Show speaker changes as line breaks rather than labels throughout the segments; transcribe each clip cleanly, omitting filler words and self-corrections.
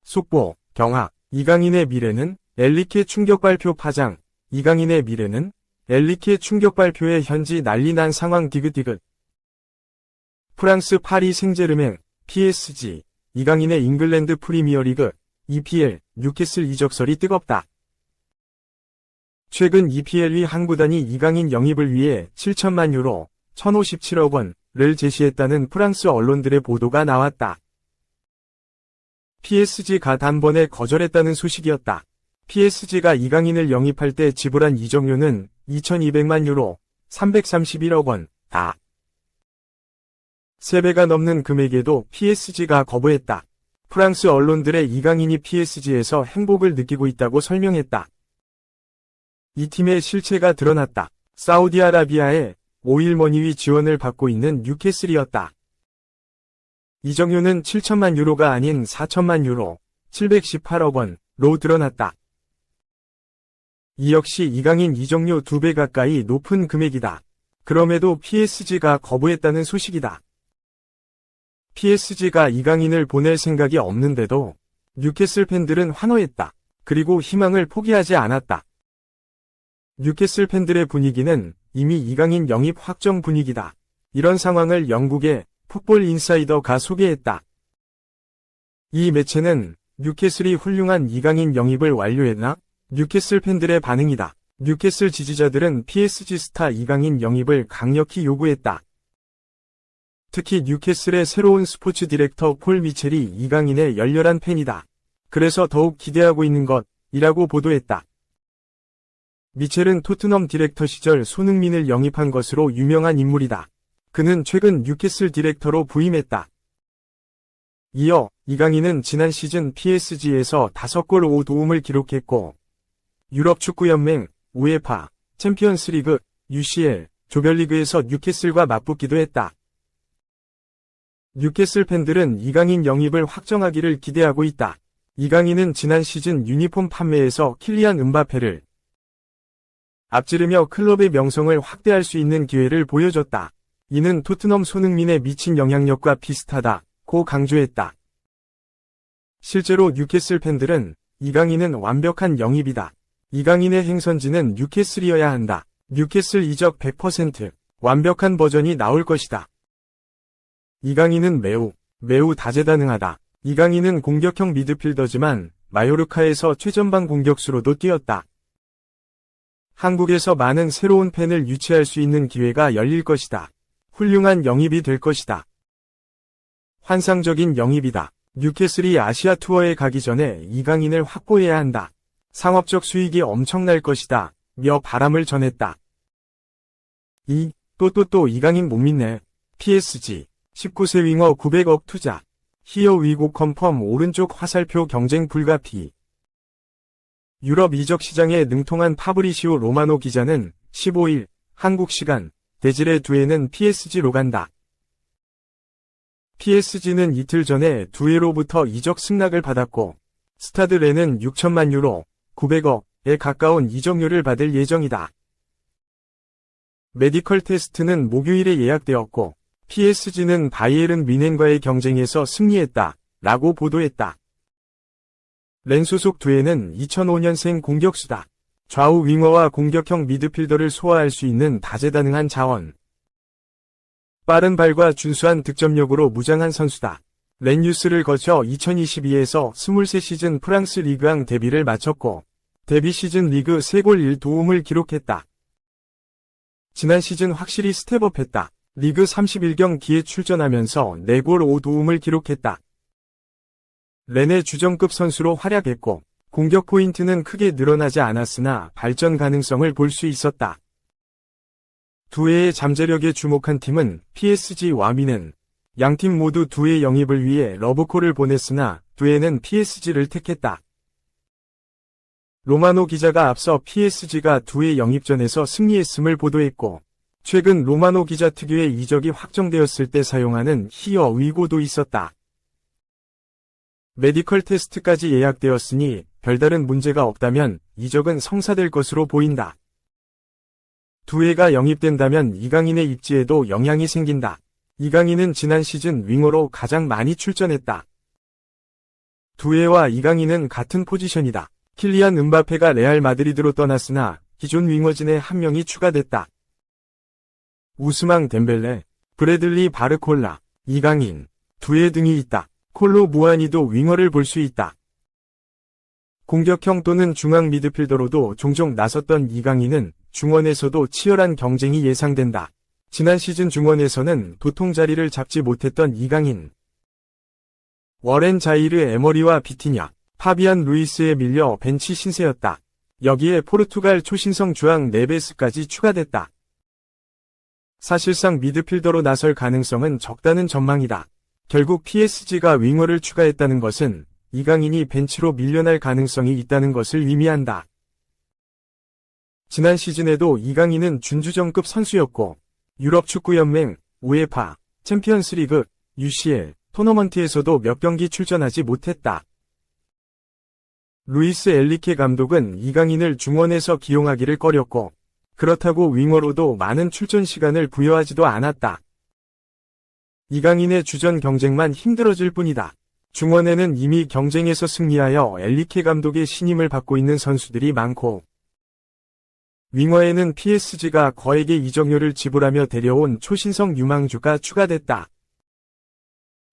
속보, 경하, 이강인의 미래는 엘리케 충격 발표 파장, 이강인의 미래는 엘리케 충격 발표에 현지 난리난 상황 디귿디귿. 프랑스 파리 생제르맹, PSG, 이강인의 잉글랜드 프리미어리그, EPL, 뉴캐슬 이적설이 뜨겁다. 최근 EPL의 한 구단이 이강인 영입을 위해 7천만 유로, 1057억 원을 제시했다는 프랑스 언론들의 보도가 나왔다. PSG가 단번에 거절했다는 소식이었다. PSG가 이강인을 영입할 때 지불한 이적료는 2,200만 유로, 331억 원다. 3배가 넘는 금액에도 PSG가 거부했다. 프랑스 언론들의 이강인이 PSG에서 행복을 느끼고 있다고 설명했다. 이 팀의 실체가 드러났다. 사우디아라비아의 오일머니의 지원을 받고 있는 뉴캐슬이었다. 이적료는 7천만 유로가 아닌 4천만 유로, 718억 원로 드러났다. 이 역시 이강인 이적료 2배 가까이 높은 금액이다. 그럼에도 PSG가 거부했다는 소식이다. PSG가 이강인을 보낼 생각이 없는데도 뉴캐슬 팬들은 환호했다. 그리고 희망을 포기하지 않았다. 뉴캐슬 팬들의 분위기는 이미 이강인 영입 확정 분위기다. 이런 상황을 영국의 풋볼 인사이더가 소개했다. 이 매체는 뉴캐슬이 훌륭한 이강인 영입을 완료했나? 뉴캐슬 팬들의 반응이다. 뉴캐슬 지지자들은 PSG 스타 이강인 영입을 강력히 요구했다. 특히 뉴캐슬의 새로운 스포츠 디렉터 폴 미첼이 이강인의 열렬한 팬이다. 그래서 더욱 기대하고 있는 것이라고 보도했다. 미첼은 토트넘 디렉터 시절 손흥민을 영입한 것으로 유명한 인물이다. 그는 최근 뉴캐슬 디렉터로 부임했다. 이어 이강인은 지난 시즌 PSG에서 5골 5도움을 기록했고 유럽축구연맹, 우에파, 챔피언스리그, UCL, 조별리그에서 뉴캐슬과 맞붙기도 했다. 뉴캐슬 팬들은 이강인 영입을 확정하기를 기대하고 있다. 이강인은 지난 시즌 유니폼 판매에서 킬리안 음바페를 앞지르며 클럽의 명성을 확대할 수 있는 기회를 보여줬다. 이는 토트넘 손흥민의 미친 영향력과 비슷하다고 강조했다. 실제로 뉴캐슬 팬들은 이강인은 완벽한 영입이다. 이강인의 행선지는 뉴캐슬이어야 한다. 뉴캐슬 이적 100% 완벽한 버전이 나올 것이다. 이강인은 매우 다재다능하다. 이강인은 공격형 미드필더지만 마요르카에서 최전방 공격수로도 뛰었다. 한국에서 많은 새로운 팬을 유치할 수 있는 기회가 열릴 것이다. 훌륭한 영입이 될 것이다. 환상적인 영입이다. 뉴캐슬이 아시아 투어에 가기 전에 이강인을 확보해야 한다. 상업적 수익이 엄청날 것이다. 며 바람을 전했다. 또 이강인 못 믿네. PSG 19세 윙어 900억 투자. 히어 위고 컨펌 오른쪽 화살표 경쟁 불가피. 유럽 이적 시장에 능통한 파브리시오 로마노 기자는 15일 한국 시간 데질레 두에는 PSG로 간다. PSG는 이틀 전에 두에로부터 이적 승낙을 받았고 스타드 렌은 6천만 유로 900억에 가까운 이적료를 받을 예정이다. 메디컬 테스트는 목요일에 예약되었고 PSG는 바이에른 뮌헨과의 경쟁에서 승리했다. 라고 보도했다. 렌 소속 두에는 2005년생 공격수다. 좌우 윙어와 공격형 미드필더를 소화할 수 있는 다재다능한 자원. 빠른 발과 준수한 득점력으로 무장한 선수다. 렌유스를 거쳐 2022에서 23시즌 프랑스 리그왕 데뷔를 마쳤고 데뷔 시즌 리그 3골 1도움을 기록했다. 지난 시즌 확실히 스텝업했다. 리그 31경기에 출전하면서 4골 5도움을 기록했다. 렌의 주전급 선수로 활약했고 공격 포인트는 크게 늘어나지 않았으나 발전 가능성을 볼 수 있었다. 두에의 잠재력에 주목한 팀은 PSG와 뮌헨. 양팀 모두 두에 영입을 위해 러브콜을 보냈으나 두에는 PSG를 택했다. 로마노 기자가 앞서 PSG가 두에 영입전에서 승리했음을 보도했고 최근 로마노 기자 특유의 이적이 확정되었을 때 사용하는 히어 위고도 있었다. 메디컬 테스트까지 예약되었으니 별다른 문제가 없다면 이적은 성사될 것으로 보인다. 두에가 영입된다면 이강인의 입지에도 영향이 생긴다. 이강인은 지난 시즌 윙어로 가장 많이 출전했다. 두에와 이강인은 같은 포지션이다. 킬리안 음바페가 레알 마드리드로 떠났으나 기존 윙어진에 한 명이 추가됐다. 우스망 덴벨레, 브래들리 바르콜라, 이강인, 두에 등이 있다. 콜로 무아니도 윙어를 볼 수 있다. 공격형 또는 중앙 미드필더로도 종종 나섰던 이강인은 중원에서도 치열한 경쟁이 예상된다. 지난 시즌 중원에서는 도통 자리를 잡지 못했던 이강인. 워렌 자이르 에머리와 비티냐, 파비안 루이스에 밀려 벤치 신세였다. 여기에 포르투갈 초신성 주앙 네베스까지 추가됐다. 사실상 미드필더로 나설 가능성은 적다는 전망이다. 결국 PSG가 윙어를 추가했다는 것은 이강인이 벤치로 밀려날 가능성이 있다는 것을 의미한다. 지난 시즌에도 이강인은 준주전급 선수였고 유럽축구연맹, 우에파, 챔피언스리그, UCL, 토너먼트에서도 몇 경기 출전하지 못했다. 루이스 엘리케 감독은 이강인을 중원에서 기용하기를 꺼렸고 그렇다고 윙어로도 많은 출전 시간을 부여하지도 않았다. 이강인의 주전 경쟁만 힘들어질 뿐이다. 중원에는 이미 경쟁에서 승리하여 엘리케 감독의 신임을 받고 있는 선수들이 많고 윙어에는 PSG가 거액의 이적료를 지불하며 데려온 초신성 유망주가 추가됐다.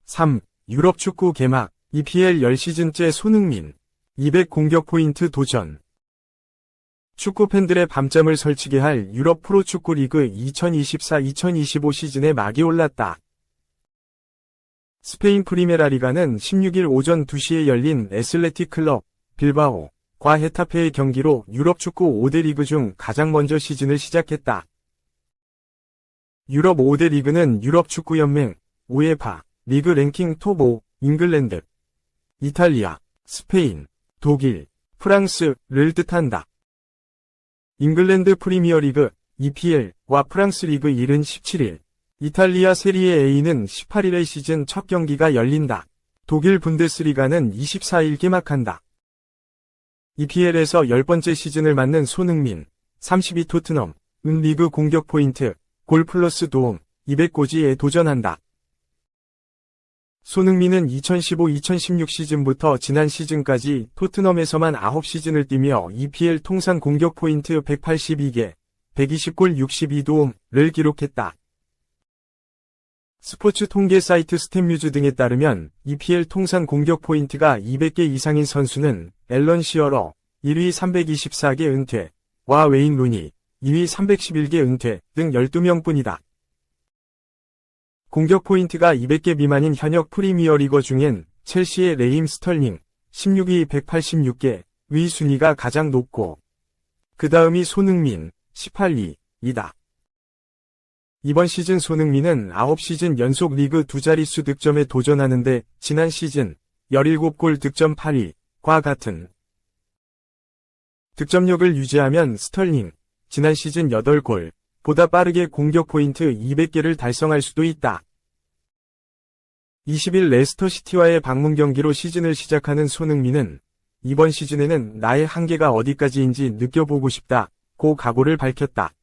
3. 유럽 축구 개막, EPL 10시즌째 손흥민, 200 공격 포인트 도전. 축구 팬들의 밤잠을 설치게 할 유럽 프로축구 리그 2024-2025 시즌에 막이 올랐다. 스페인 프리메라 리가는 16일 오전 2시에 열린 애슬레틱 클럽, 빌바오과 헤타페의 경기로 유럽 축구 5대 리그 중 가장 먼저 시즌을 시작했다. 유럽 5대 리그는 유럽 축구 연맹, 우에파, 리그 랭킹 톱 5, 잉글랜드, 이탈리아, 스페인, 독일, 프랑스를 뜻한다. 잉글랜드 프리미어리그, EPL과 프랑스 리그 1은 17일, 이탈리아 세리에 A는 18일에 시즌 첫 경기가 열린다. 독일 분데스리가는 24일 개막한다. EPL에서 10번째 시즌을 맞는 손흥민, 32 토트넘은 리그 공격 포인트, 골 플러스 도움, 200고지에 도전한다. 손흥민은 2015-2016 시즌부터 지난 시즌까지 토트넘에서만 9시즌을 뛰며 EPL 통산 공격 포인트 182개, 120골 62도움을 기록했다. 스포츠 통계 사이트 스탯뮤즈 등에 따르면 EPL 통산 공격 포인트가 200개 이상인 선수는 앨런 시어러, 1위 324개 은퇴와 웨인 루니, 2위 311개 은퇴 등 12명뿐이다. 공격 포인트가 200개 미만인 현역 프리미어리거 중엔 첼시의 레임 스털링, 16위 186개,의 순위가 가장 높고 그 다음이 손흥민, 18위이다. 이번 시즌 손흥민은 9시즌 연속 리그 두 자릿수 득점에 도전하는데 지난 시즌 17골 득점 8위과 같은 득점력을 유지하면 스털링, 지난 시즌 8골, 보다 빠르게 공격 포인트 200개를 달성할 수도 있다. 20일 레스터시티와의 방문 경기로 시즌을 시작하는 손흥민은 이번 시즌에는 나의 한계가 어디까지인지 느껴보고 싶다고 각오를 밝혔다.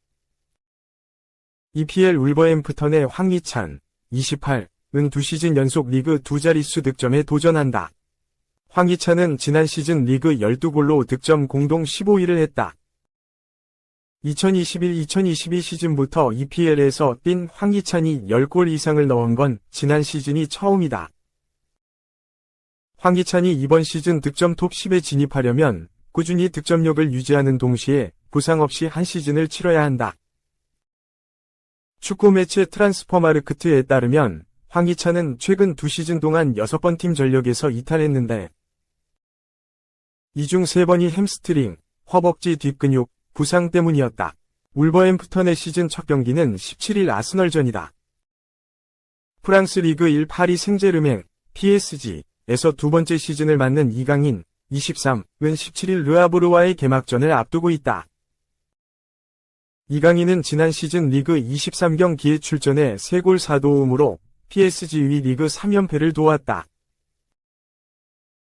EPL 울버햄프턴의 황희찬, 28은 두 시즌 연속 리그 두 자릿수 득점에 도전한다. 황희찬은 지난 시즌 리그 12골로 득점 공동 15위를 했다. 2021-2022 시즌부터 EPL에서 뛴 황희찬이 10골 이상을 넣은 건 지난 시즌이 처음이다. 황희찬이 이번 시즌 득점 톱 10에 진입하려면 꾸준히 득점력을 유지하는 동시에 부상 없이 한 시즌을 치러야 한다. 축구 매체 트란스퍼마르크트에 따르면 황희찬은 최근 2시즌 동안 6번 팀 전력에서 이탈했는데 이 중 3번이 햄스트링, 허벅지 뒷근육, 부상 때문이었다. 울버햄프턴의 시즌 첫 경기는 17일 아스널전이다. 프랑스 리그 1 파리 생제르맹, PSG에서 두 번째 시즌을 맞는 이강인, 23은 17일 르아브르와의 개막전을 앞두고 있다. 이강인은 지난 시즌 리그 23경기에 출전해 3골 4도움으로 PSG의 리그 3연패를 도왔다.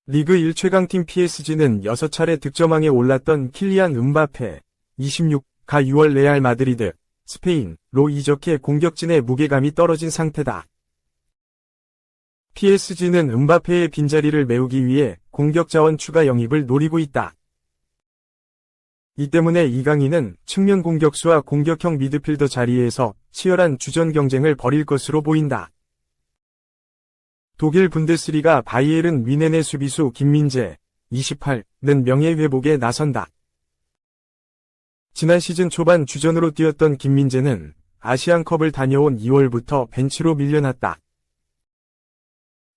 리그 1 최강팀 PSG는 6차례 득점왕에 올랐던 킬리안 음바페, 26가 6월 레알 마드리드, 스페인로 이적해 공격진의 무게감이 떨어진 상태다. PSG는 음바페의 빈자리를 메우기 위해 공격 자원 추가 영입을 노리고 있다. 이 때문에 이강인은 측면 공격수와 공격형 미드필더 자리에서 치열한 주전 경쟁을 벌일 것으로 보인다. 독일 분데스리가 바이에른 뮌헨의 수비수 김민재, 28는 명예회복에 나선다. 지난 시즌 초반 주전으로 뛰었던 김민재는 아시안컵을 다녀온 2월부터 벤치로 밀려났다.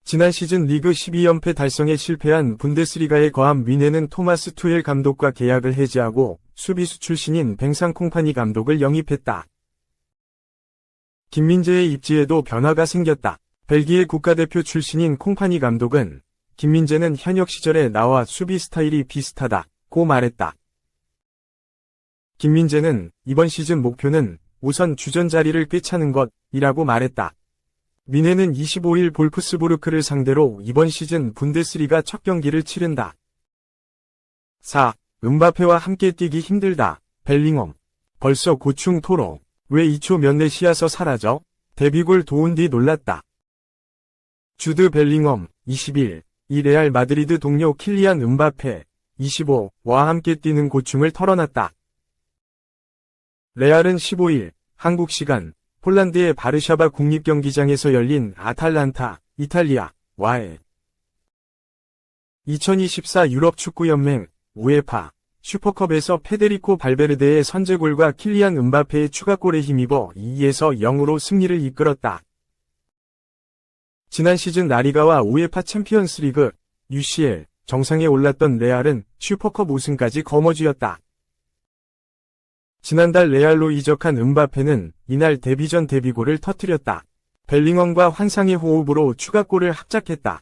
지난 시즌 리그 12연패 달성에 실패한 분데스리가에 거함 뮌헨은 토마스 투헬 감독과 계약을 해지하고 수비수 출신인 뱅상 콩파니 감독을 영입했다. 김민재의 입지에도 변화가 생겼다. 벨기에 국가대표 출신인 콩파니 감독은 김민재는 현역 시절에 나와 수비 스타일이 비슷하다고 말했다. 김민재는 이번 시즌 목표는 우선 주전 자리를 꿰차는 것이라고 말했다. 뮌헨은 25일 볼프스부르크를 상대로 이번 시즌 분데스리가 첫 경기를 치른다. 4. 음바페와 함께 뛰기 힘들다. 벨링엄. 벌써 고충 토로. 왜 2초 면내시야서 사라져? 데뷔골 도운 뒤 놀랐다. 주드 벨링엄, 21. 이 레알 마드리드 동료 킬리안 음바페, 25와 함께 뛰는 고충을 털어놨다. 레알은 15일, 한국 시간, 폴란드의 바르샤바 국립경기장에서 열린 아탈란타, 이탈리아와의 2024 유럽축구연맹, 우에파, 슈퍼컵에서 페데리코 발베르데의 선제골과 킬리안 음바페의 추가골에 힘입어 2에서 0으로 승리를 이끌었다. 지난 시즌 라리가와 우에파 챔피언스리그, UCL, 정상에 올랐던 레알은 슈퍼컵 우승까지 거머쥐었다. 지난달 레알로 이적한 음바페는 이날 데뷔전 데뷔골을 터뜨렸다. 벨링엄과 환상의 호흡으로 추가골을 합작했다.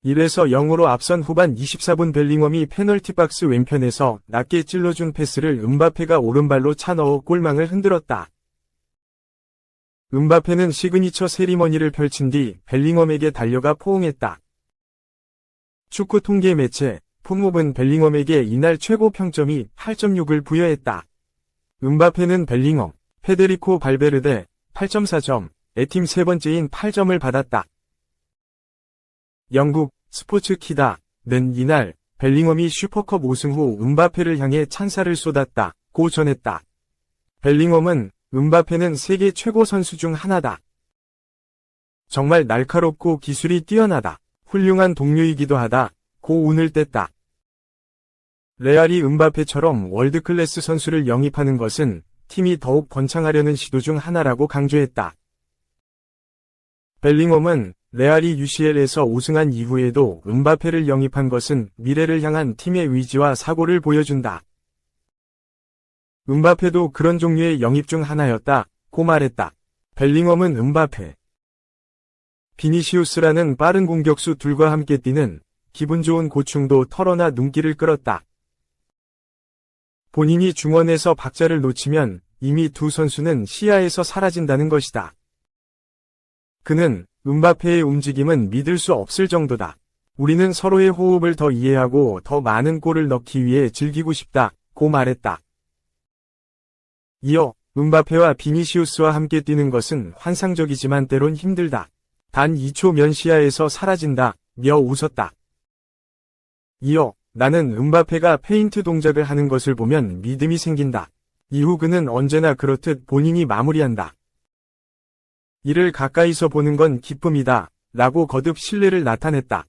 1에서 0으로 앞선 후반 24분 벨링엄이 페널티 박스 왼편에서 낮게 찔러준 패스를 음바페가 오른발로 차넣어 골망을 흔들었다. 음바페는 시그니처 세리머니를 펼친 뒤 벨링엄에게 달려가 포옹했다. 축구 통계 매체 폼몹은 벨링엄에게 이날 최고 평점이 8.6을 부여했다. 음바페는 벨링엄, 페데리코 발베르데 8.4점에 팀 세 번째인 8점을 받았다. 영국 스포츠키다는 이날 벨링엄이 슈퍼컵 우승 후 음바페를 향해 찬사를 쏟았다고 전했다. 벨링엄은 음바페는 세계 최고 선수 중 하나다. 정말 날카롭고 기술이 뛰어나다. 훌륭한 동료이기도 하다. 고 운을 뗐다. 레알이 음바페처럼 월드클래스 선수를 영입하는 것은 팀이 더욱 번창하려는 시도 중 하나라고 강조했다. 벨링엄은 레알이 UCL에서 우승한 이후에도 음바페를 영입한 것은 미래를 향한 팀의 의지와 사고를 보여준다. 음바페도 그런 종류의 영입 중 하나였다고 말했다. 벨링엄은 음바페, 비니시우스라는 빠른 공격수 둘과 함께 뛰는 기분 좋은 고충도 털어놔 눈길을 끌었다. 본인이 중원에서 박자를 놓치면 이미 두 선수는 시야에서 사라진다는 것이다. 그는 음바페의 움직임은 믿을 수 없을 정도다. 우리는 서로의 호흡을 더 이해하고 더 많은 골을 넣기 위해 즐기고 싶다고 말했다. 이어 음바페와 비니시우스와 함께 뛰는 것은 환상적이지만 때론 힘들다. 단 2초 면 시야에서 사라진다며 웃었다. 이어 나는 음바페가 페인트 동작을 하는 것을 보면 믿음이 생긴다. 이후 그는 언제나 그렇듯 본인이 마무리한다. 이를 가까이서 보는 건 기쁨이다. 라고 거듭 신뢰를 나타냈다.